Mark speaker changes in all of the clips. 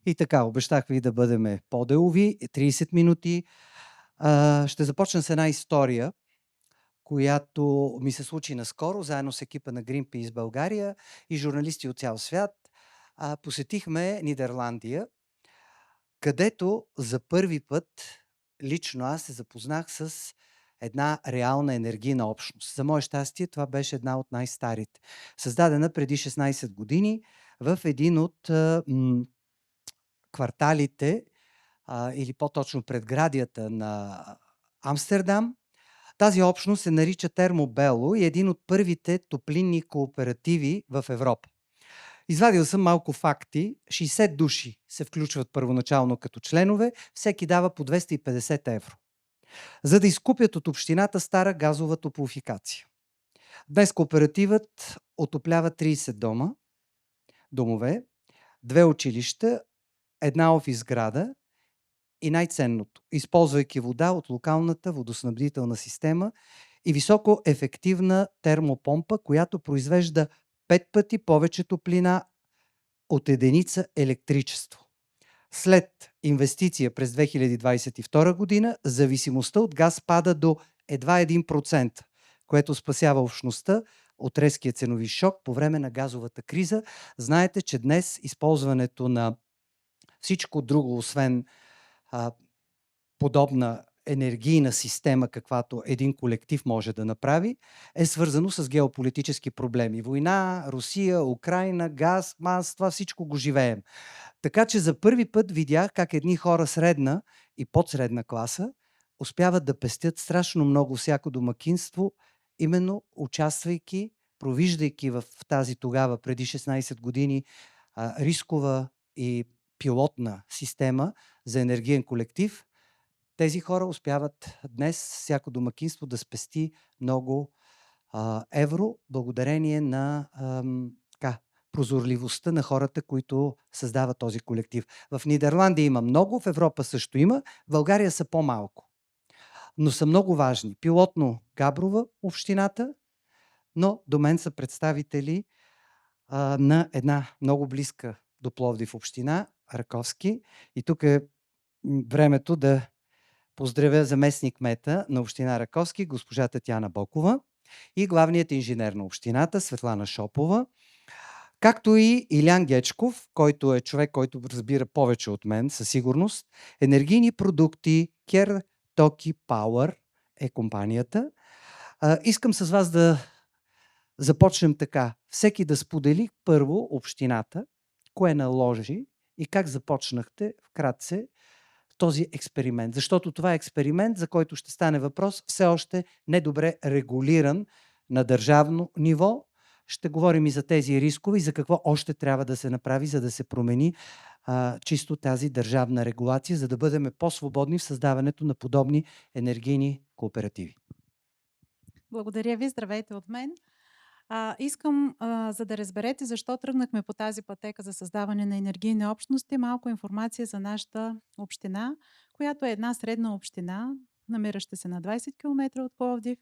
Speaker 1: И така, обещах ви да бъдем по-делови, 30 минути. Ще започна с една история, която ми се случи наскоро, заедно с екипа на Greenpeace България и журналисти от цял свят. Посетихме Нидерландия, където за първи път лично аз се запознах с една реална енергийна общност. За мое щастие, това беше една от най-старите. Създадена преди 16 години в един от кварталите, или по-точно предградията на Амстердам. Тази общност се нарича Термобело и е един от първите топлинни кооперативи в Европа. Извадил съм малко факти. 60 души се включват първоначално като членове, всеки дава по 250 евро, за да изкупят от общината стара газова топлофикация. Днес кооперативът отоплява 30 домове, 2 училища, една офис сграда и най-ценното, използвайки вода от локалната водоснабдителна система и високо ефективна термопомпа, която произвежда 5 пъти повече топлина от единица електричество. След инвестиция през 2022 година, зависимостта от газ пада до едва 1%, което спасява общността от резкия ценови шок по време на газовата криза. Знаете, че днес използването на всичко друго, освен подобна енергийна система, каквато един колектив може да направи, е свързано с геополитически проблеми. Война, Русия, Украйна, газ, маз, това всичко го живеем. Така че за първи път видях как едни хора средна и подсредна класа успяват да пестят страшно много всяко домакинство, именно участвайки, провиждайки в тази тогава, преди 16 години, рискова и пилотна система за енергиен колектив. Тези хора успяват днес всяко домакинство да спести много евро, благодарение на прозорливостта на хората, които създават този колектив. В Нидерландия има много, в Европа също има, в България са по-малко, но са много важни. Пилотно Габрова общината, но до мен са представители на една много близка до Пловдив община, Раковски. И тук е времето да поздравя заместник-кмета на община Раковски, госпожа Татяна Бокова, и главният инженер на общината, Светлана Шопова, както и Илян Гечков, който е човек, който разбира повече от мен, със сигурност. Енергийни продукти, Кер Токи Пауър е компанията. Искам с вас да започнем така. Всеки да сподели първо общината, кое наложи и как започнахте вкратце този експеримент. Защото това е експеримент, за който ще стане въпрос, все още недобре регулиран на държавно ниво. Ще говорим и за тези рискове и за какво още трябва да се направи, за да се промени чисто тази държавна регулация, за да бъдем по-свободни в създаването на подобни енергийни кооперативи.
Speaker 2: Благодаря ви. Здравейте от мен. Искам, за да разберете защо тръгнахме по тази пътека за създаване на енергийни общности, малко информация за нашата община, която е една средна община, намираща се на 20 км от Пловдив.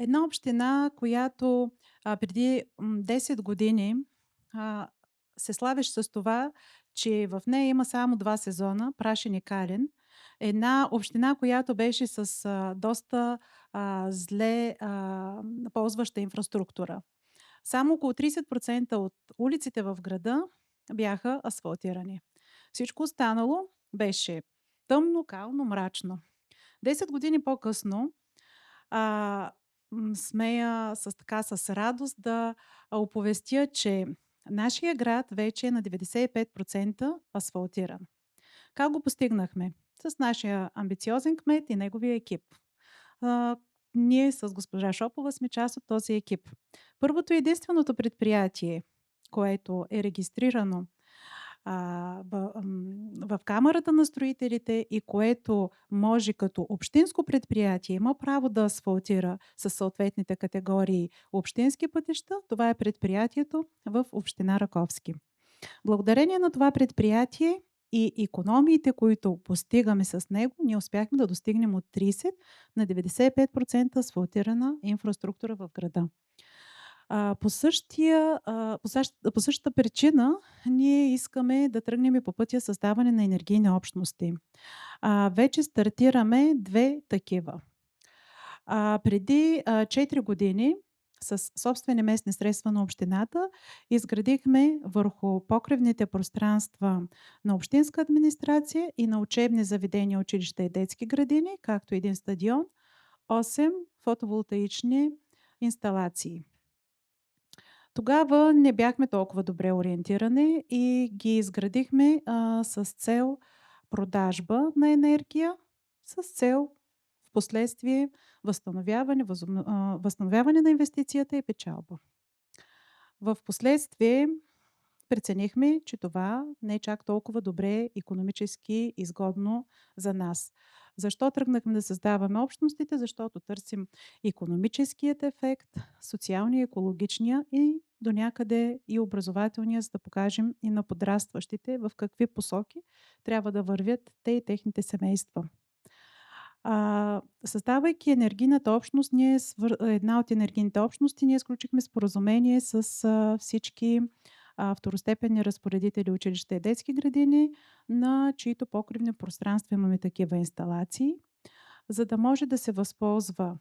Speaker 2: Една община, която преди 10 години се славиш с това, че в нея има само 2 сезона, прашен и кален. Една община, която беше с доста зле ползваща инфраструктура. Само около 30% от улиците в града бяха асфалтирани. Всичко останало беше тъмно, кално, мрачно. 10 години по-късно смея с радост да оповестя, че нашия град вече е на 95% асфалтиран. Как го постигнахме? С нашия амбициозен кмет и неговия екип. Ние с госпожа Шопова сме част от този екип. Първото и единственото предприятие, което е регистрирано в Камарата на строителите и което може като общинско предприятие има право да асфалтира със съответните категории общински пътища, това е предприятието в община Раковски. Благодарение на това предприятие и икономиите, които постигаме с него, ние успяхме да достигнем от 30 на 95% асфалтирана инфраструктура в града. По същата причина ние искаме да тръгнем и по пътя създаване на енергийни общности. Вече стартираме 2 такива. Преди 4 години със собствени местни средства на общината изградихме върху покривните пространства на общинска администрация и на учебни заведения, училища и детски градини, както и един стадион, 8 фотоволтаични инсталации. Тогава не бяхме толкова добре ориентирани и ги изградихме, с цел продажба на енергия, с цел впоследствие възстановяване на инвестицията и печалба. Впоследствие преценихме, че това не е чак толкова добре икономически изгодно за нас. Защо тръгнахме да създаваме общностите? Защото търсим икономическият ефект, социалния, екологичния и донякъде и образователния, за да покажем и на подрастващите в какви посоки трябва да вървят те и техните семейства. Създавайки енергийната общност, една от енергийните общности, ние сключихме споразумение с всички второстепенни разпоредители, училища и детски градини, на чиито покривни пространства имаме такива инсталации, за да може да се възползва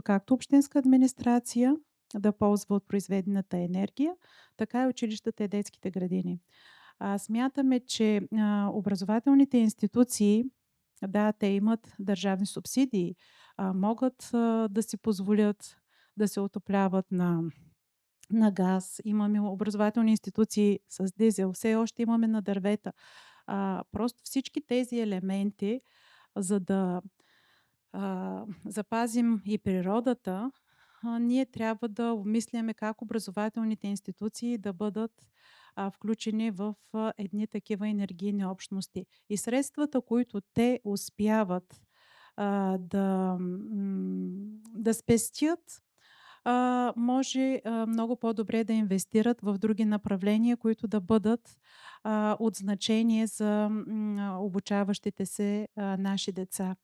Speaker 2: както общинска администрация да ползва от произведената енергия, така и училищата и детските градини. Смятаме, че образователните институции, да, те имат държавни субсидии, могат да си позволят да се отопляват на газ. Имаме образователни институции с дизел, все още имаме на дървета. Просто всички тези елементи, за да запазим и природата, ние трябва да обмисляме как образователните институции да бъдат включени в едни такива енергийни общности. И средствата, които те успяват да спестят, може много по-добре да инвестират в други направления, които да бъдат от значение за обучаващите се наши деца.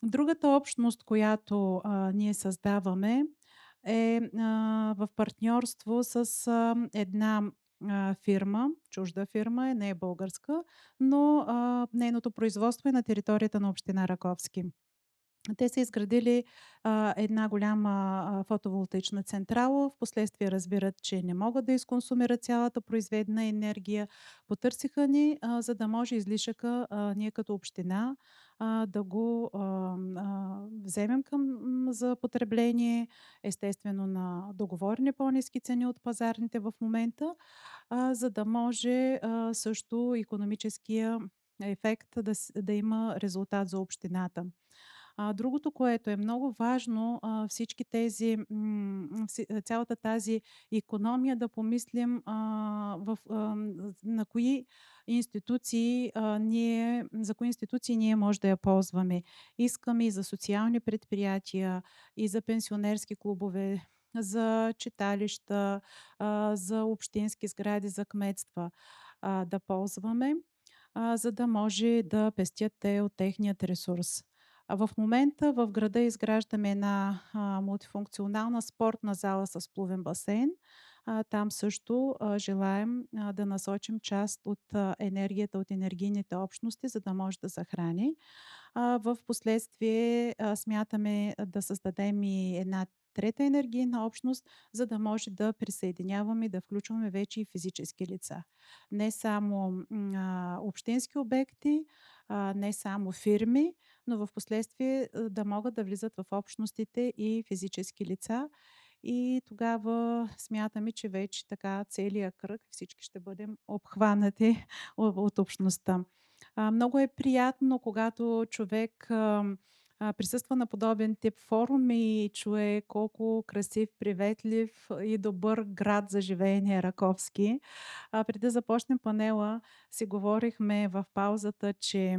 Speaker 2: Другата общност, която ние създаваме, е в партньорство с една фирма, чужда фирма е, не е българска, но нейното производство е на територията на община Раковски. Те са изградили една голяма фотоволтаична централа. Впоследствие разбират, че не могат да изконсумират цялата произведена енергия. Потърсиха ни, за да може излишъка ние като община да го вземем за потребление, естествено на договорени по-ниски цени от пазарните в момента, за да може също икономическия ефект да има резултат за общината. Другото, което е много важно, всички тези, цялата тази икономия да помислим на кои институции за кои институции ние може да я ползваме. Искаме и за социални предприятия, и за пенсионерски клубове, за читалища, за общински сгради, за кметства да ползваме, за да може да пестят те от техният ресурс. В момента в града изграждаме една мултифункционална спортна зала с плувен басейн. Там също желаем да насочим част от енергията от енергийните общности, за да може да захрани. В последствие смятаме да създадем и една трета енергийна общност, за да може да присъединяваме и да включваме вече и физически лица. Не само общински обекти, не само фирми, но впоследствие да могат да влизат в общностите и физически лица. И тогава смятаме, че вече така целият кръг, всички ще бъдем обхванати от общността. Много е приятно, когато човек присъства на подобен тип форум и чуе колко красив, приветлив и добър град за живеене е Раковски. Преди да започнем панела, си говорихме в паузата, че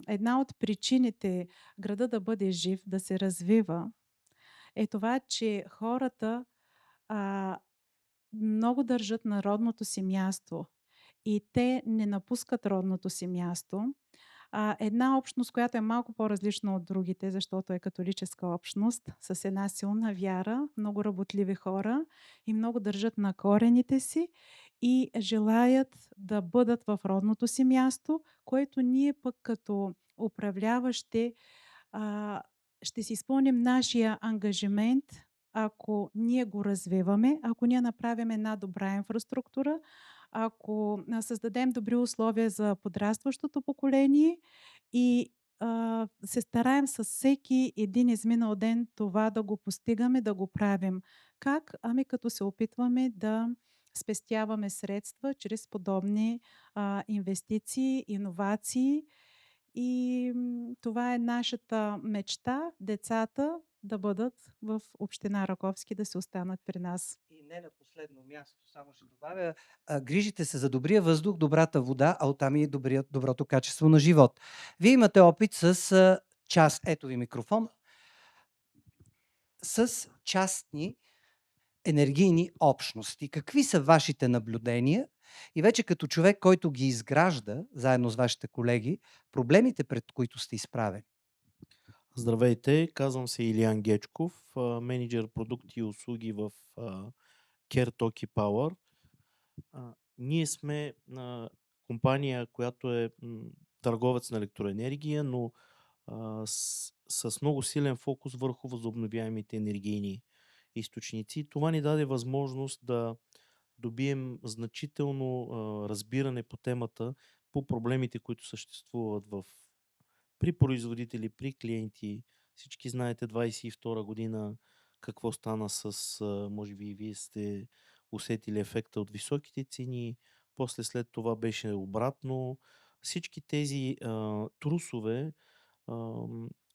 Speaker 2: една от причините града да бъде жив, да се развива, е това, че хората а, много държат на родното си място и те не напускат родното си място, Една общност, която е малко по-различна от другите, защото е католическа общност с една силна вяра, много работливи хора и много държат на корените си и желаят да бъдат в родното си място, което ние пък като управляващи а, ще си изпълним нашия ангажимент, ако ние го развиваме, ако ние направим една добра инфраструктура, ако създадем добри условия за подрастващото поколение и се стараем с всеки един изминал ден това да го постигаме, да го правим. Как? Ами като се опитваме да спестяваме средства чрез подобни инвестиции, иновации и това е нашата мечта децата да бъдат в община Раковски, да се останат при нас.
Speaker 1: И не на последно място, само ще добавя, грижите се за добрия въздух, добрата вода, а оттам и доброто качество на живот. Вие имате опит с ето ви микрофон, с частни енергийни общности. Какви са вашите наблюдения? И вече като човек, който ги изгражда, заедно с вашите колеги, проблемите, пред които сте изправени?
Speaker 3: Здравейте, казвам се Илиян Гечков, менеджер продукти и услуги в CareTalki Power. Ние сме компания, която е търговец на електроенергия, но с много силен фокус върху възобновяемите енергийни източници. Това ни даде възможност да добием значително разбиране по темата, по проблемите, които съществуват при производители, при клиенти. Всички знаете 22 година какво стана може би и вие сте усетили ефекта от високите цени, после след това беше обратно. Всички тези трусове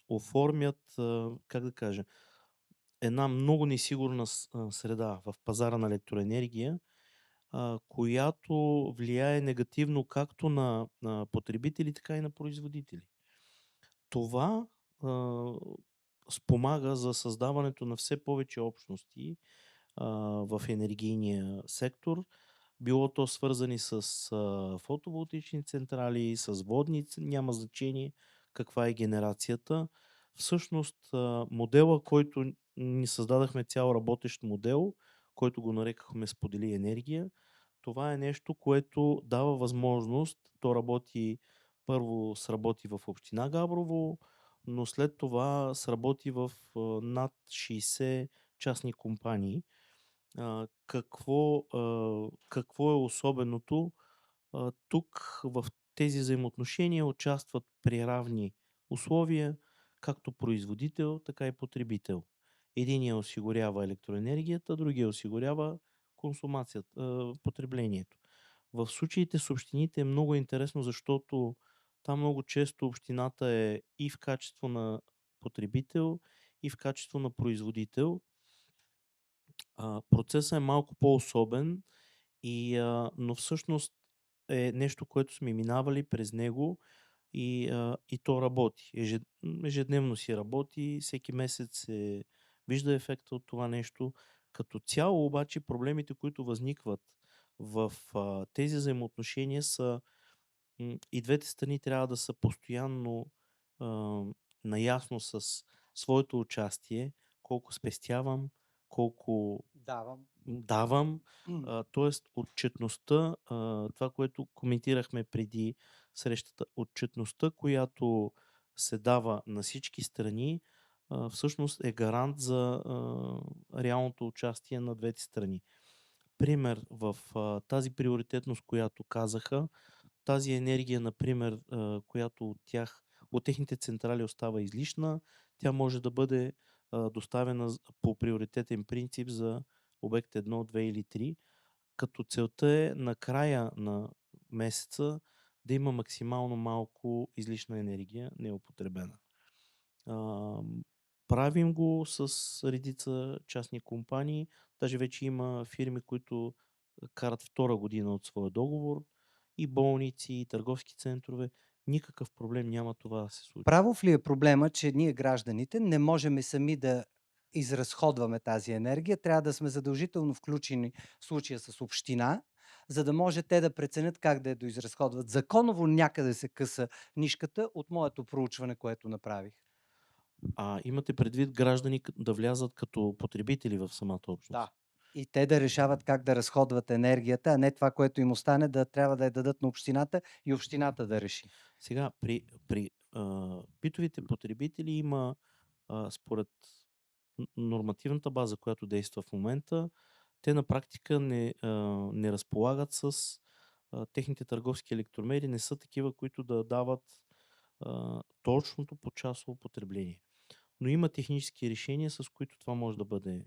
Speaker 3: оформят, как да кажа, една много несигурна среда в пазара на електроенергия, която влияе негативно както на потребители, така и на производители. Това спомага за създаването на все повече общности в енергийния сектор, било то свързани с фотоволтаични централи, с водни, няма значение каква е генерацията. Всъщност модела, който ни създадахме, цял работещ модел, който го нарекахме Сподели енергия, това е нещо, което дава възможност, то работи, първо сработи в община Габрово, но след това сработи в над 60 частни компании. Какво е особеното? Тук в тези взаимоотношения участват при равни условия както производител, така и потребител. Единият осигурява електроенергията, другия осигурява консумацията, потреблението. В случаите с общините е много интересно, защото там много често общината е и в качество на потребител, и в качество на производител. Процесът е малко по-особен, но всъщност е нещо, което сме минавали през него и то работи. Ежедневно си работи, всеки месец се вижда ефекта от това нещо. Като цяло обаче проблемите, които възникват в тези взаимоотношения са и двете страни трябва да са постоянно а, наясно с своето участие, колко спестявам, колко давам. Тоест отчетността, това, което коментирахме преди срещата, отчетността, която се дава на всички страни, всъщност е гарант за реалното участие на двете страни. Пример в тази приоритетност, която казаха, тази енергия, например, която от техните централи остава излишна, тя може да бъде доставена по приоритетен принцип за обект 1, 2 или 3, като целта е на края на месеца да има максимално малко излишна енергия, неупотребена. Правим го с редица частни компании, даже вече има фирми, които карат втора година от своя договор, и болници, и търговски центрове. Никакъв проблем няма това да се случи.
Speaker 1: Правов ли е проблема, че ние гражданите не можем сами да изразходваме тази енергия? Трябва да сме задължително включени в случая с община, за да може те да преценят как да я доизразходват. Законово някъде се къса нишката от моето проучване, което направих.
Speaker 3: Имате предвид граждани да влязат като потребители в самата общност?
Speaker 1: Да. И те да решават как да разходват енергията, а не това, което им остане, да трябва да я дадат на общината и общината да реши.
Speaker 3: Сега, при битовите потребители има, според нормативната база, която действа в момента, те на практика не разполагат с техните търговски електромери, не са такива, които да дават точното почасово потребление. Но има технически решения, с които това може да бъде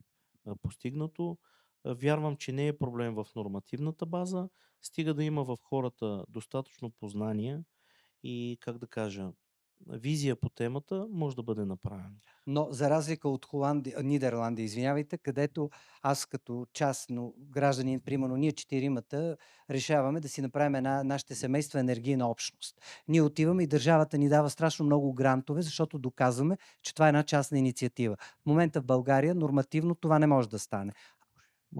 Speaker 3: постигнато. Вярвам, че не е проблем в нормативната база, стига да има в хората достатъчно познания и, как да кажа, визия по темата, може да бъде направено.
Speaker 1: Но за разлика от Нидерландия, извинявайте, където аз като частно гражданин, примерно ние четиримата, решаваме да си направим нашите семейства енергийна общност. Ние отиваме и държавата ни дава страшно много грантове, защото доказваме, че това е една частна инициатива. В момента в България нормативно това не може да стане.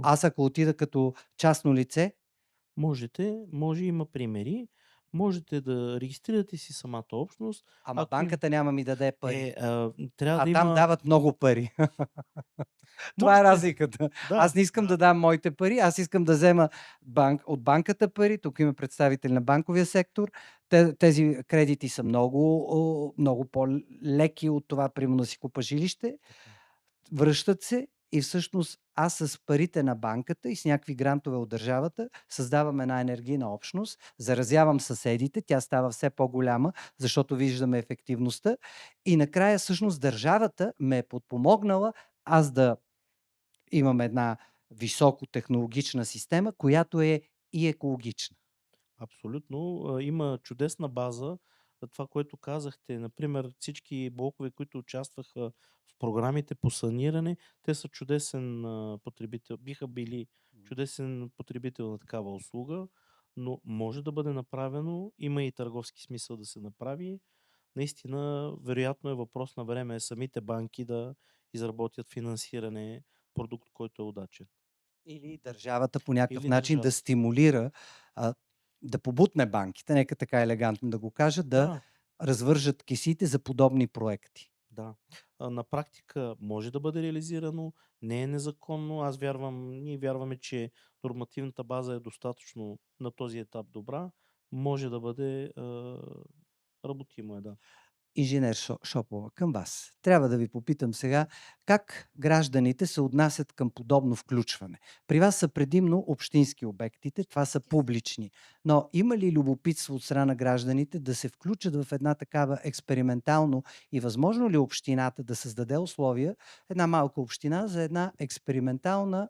Speaker 1: Аз ако отида като частно лице,
Speaker 3: Може, има примери. Можете да регистрирате си самата общност.
Speaker 1: ама
Speaker 3: Ако
Speaker 1: банката няма ми даде пари.
Speaker 3: Трябва
Speaker 1: А
Speaker 3: да
Speaker 1: там
Speaker 3: има...
Speaker 1: дават много пари. Това е
Speaker 3: Можете-
Speaker 1: разликата.
Speaker 3: Да,
Speaker 1: Аз не искам да дам моите пари, аз искам да взема от банката пари. Тук има представители на банковия сектор. Тези кредити са много по-леки от това, примерно да си купа жилище. Връщат се и всъщност аз с парите на банката и с някакви грантове от държавата създавам една енергийна общност, заразявам съседите, тя става все по-голяма, защото виждаме ефективността и накрая всъщност държавата ме е подпомогнала аз да имам една високотехнологична система, която е и екологична.
Speaker 3: Абсолютно. Има чудесна база. Това, което казахте, например, всички блокове, които участваха в програмите по саниране, те са чудесен потребител, биха били чудесен потребител на такава услуга, но може да бъде направено, има и търговски смисъл да се направи. Наистина, вероятно е въпрос на време самите банки да изработят финансиране, продукт, който е удачен.
Speaker 1: Или държавата по някакъв
Speaker 3: Или
Speaker 1: начин да
Speaker 3: държавата.
Speaker 1: стимулира, да побутне банките, нека така елегантно да го кажа, да развържат кесите за подобни проекти.
Speaker 3: Да. На практика може да бъде реализирано, не е незаконно. Ние вярваме, че нормативната база е достатъчно на този етап добра. Може да бъде работимо, да.
Speaker 1: Инженер Шопова, към вас. Трябва да ви попитам сега, как гражданите се отнасят към подобно включване? При вас са предимно общински обектите, това са публични. Но има ли любопитство от страна на гражданите да се включат в една такава експериментално и възможно ли общината да създаде условия, една малка община, за една експериментална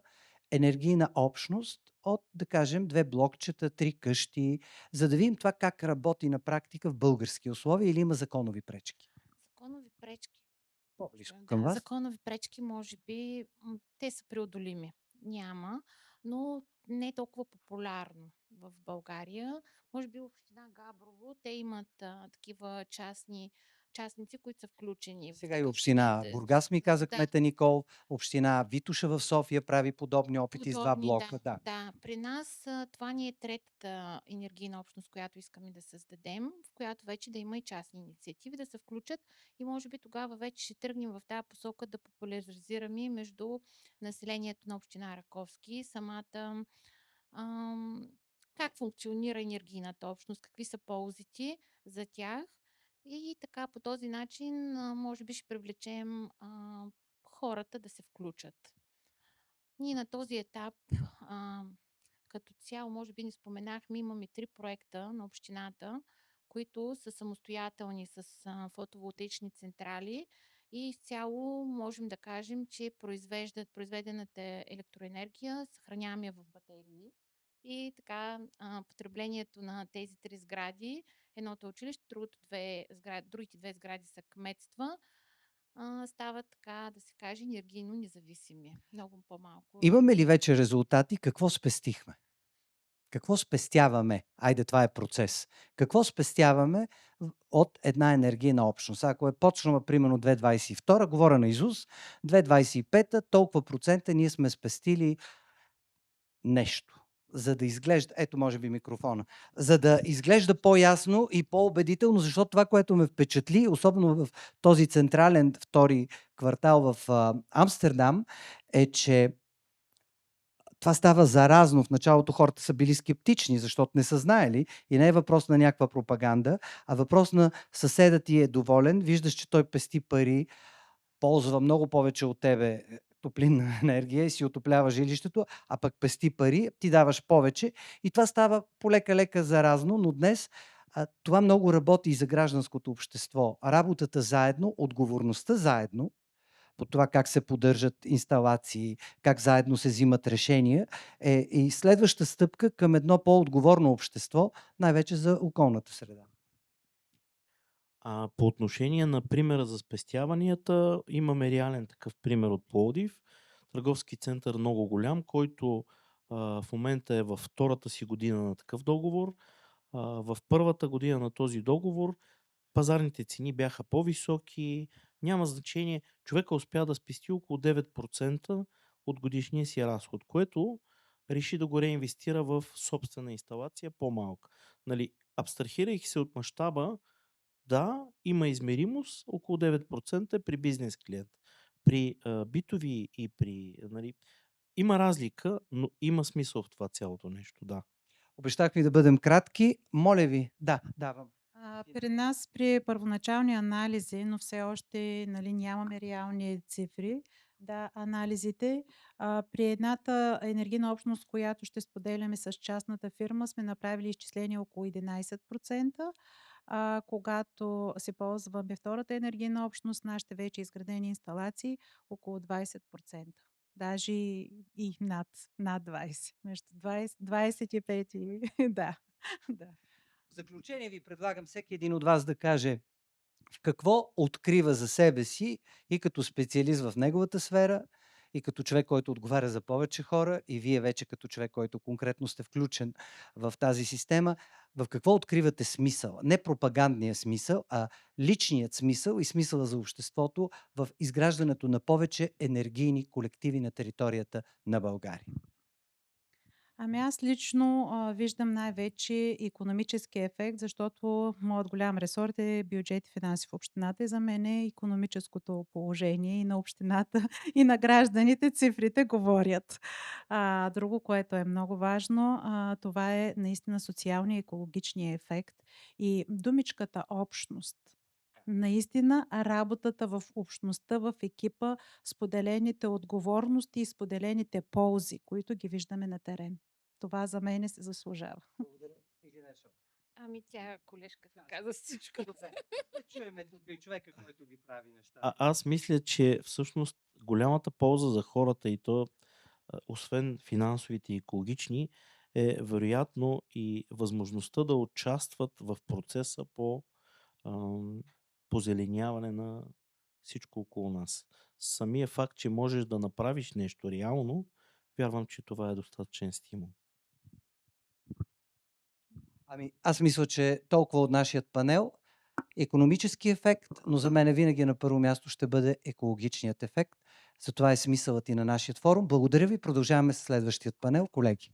Speaker 1: енергийна общност от, да кажем, 2 блокчета, 3 къщи, за да видим това как работи на практика в български условия или има законови пречки?
Speaker 4: Законови пречки.
Speaker 1: По-близко към вас.
Speaker 4: Законови пречки, може би, те са преодолими. Няма, но не е толкова популярно в България. Може би община Габрово, те имат такива частници, които са включени.
Speaker 1: Сега и община Бургас ми каза кмета Никол, община Витоша в София прави подобни опити с 2 блока.
Speaker 4: Да. При нас това ни е третата енергийна общност, която искаме да създадем, в която вече да има и частни инициативи, да се включат и може би тогава вече ще тръгнем в тази посока да популяризираме между населението на община Раковски самата как функционира енергийната общност, какви са ползите за тях и така по този начин може би ще привлечем хората да се включат. Ние на този етап като цяло, може би не споменахме, имаме 3 проекта на общината, които са самостоятелни с фотоволтаични централи и изцяло можем да кажем, че произведената електроенергия съхраняваме я в батерии. И така потреблението на тези 3 сгради, едното е училище, другите 2 сгради са кметства, стават така, да се каже, енергийно независими. Много по-малко.
Speaker 1: Имаме ли вече резултати? Какво спестихме? Какво спестяваме? Айде, това е процес. Какво спестяваме от една енергийна общност? Ако е почнала примерно 2022, говоря на Изус, 2025, толкова процента ние сме спестили нещо. за да изглежда, ето може би микрофона, за да изглежда по-ясно и по-убедително, защото това, което ме впечатли, особено в този централен втори квартал в Амстердам, е, че това става заразно. В началото хората са били скептични, защото не са знаели и не е въпрос на някаква пропаганда, а въпрос на съседът ти е доволен, виждаш, че той пести пари, ползва много повече от тебе топлинна енергия и си отоплява жилището, а пък пести пари, ти даваш повече и това става полека-лека заразно, но днес това много работи и за гражданското общество. Работата заедно, отговорността заедно, по това как се поддържат инсталации, как заедно се взимат решения, е и следваща стъпка към едно по-отговорно общество, най-вече за околната среда.
Speaker 3: По отношение на примера за спестяванията, имаме реален такъв пример от Пловдив. Търговски център много голям, който в момента е във втората си година на такъв договор. В първата година на този договор пазарните цени бяха по-високи, няма значение. Човека успя да спести около 9% от годишния си разход, което реши да го реинвестира в собствена инсталация по-малка. Нали, абстрахирайки се от мащаба, да, има измеримост, около 9% е при бизнес клиент. При битови и при... Нали, има разлика, но има смисъл в това цялото нещо, да.
Speaker 1: Обещах ви да бъдем кратки. Моля ви, да, давам.
Speaker 2: При нас при първоначални анализи, но все още нали, нямаме реални цифри, да, анализите. При едната енергийна общност, която ще споделяме с частната фирма, сме направили изчисление около 11%. Когато се ползваме втората енергийна общност, нашите вече изградени инсталации, около 20%. Даже и над 20. Между 25 и... да, да.
Speaker 1: В заключение ви предлагам всеки един от вас да каже в какво открива за себе си и като специалист в неговата сфера, и като човек, който отговаря за повече хора, и вие вече като човек, който конкретно сте включен в тази система, в какво откривате смисъл? Не пропагандния смисъл, а личният смисъл и смисъла за обществото в изграждането на повече енергийни колективи на територията на България.
Speaker 2: Аз лично виждам най-вече икономически ефект, защото моят голям ресор е бюджет и финанси в общината и за мен е икономическото положение и на общината и на гражданите цифрите говорят. Друго, което е много важно, това е наистина социалния и екологичния ефект и думичката общност. Наистина работата в общността, в екипа, споделените отговорности и споделените ползи, които ги виждаме на терен. Това за мен се заслужава.
Speaker 4: Тя колежката каза всичко.
Speaker 1: Чуем тук и човека, който ги прави неща.
Speaker 3: Аз мисля, че всъщност голямата полза за хората и то, освен финансовите и екологични, е вероятно и възможността да участват в процеса по позеленяване на всичко около нас. Самия факт, че можеш да направиш нещо реално, вярвам, че това е достатъчен стимул.
Speaker 1: Аз мисля, че толкова от нашият панел. Икономически ефект, но за мен винаги на първо място ще бъде екологичният ефект. Затова е смисълът и на нашия форум. Благодаря ви. Продължаваме с следващият панел, колеги.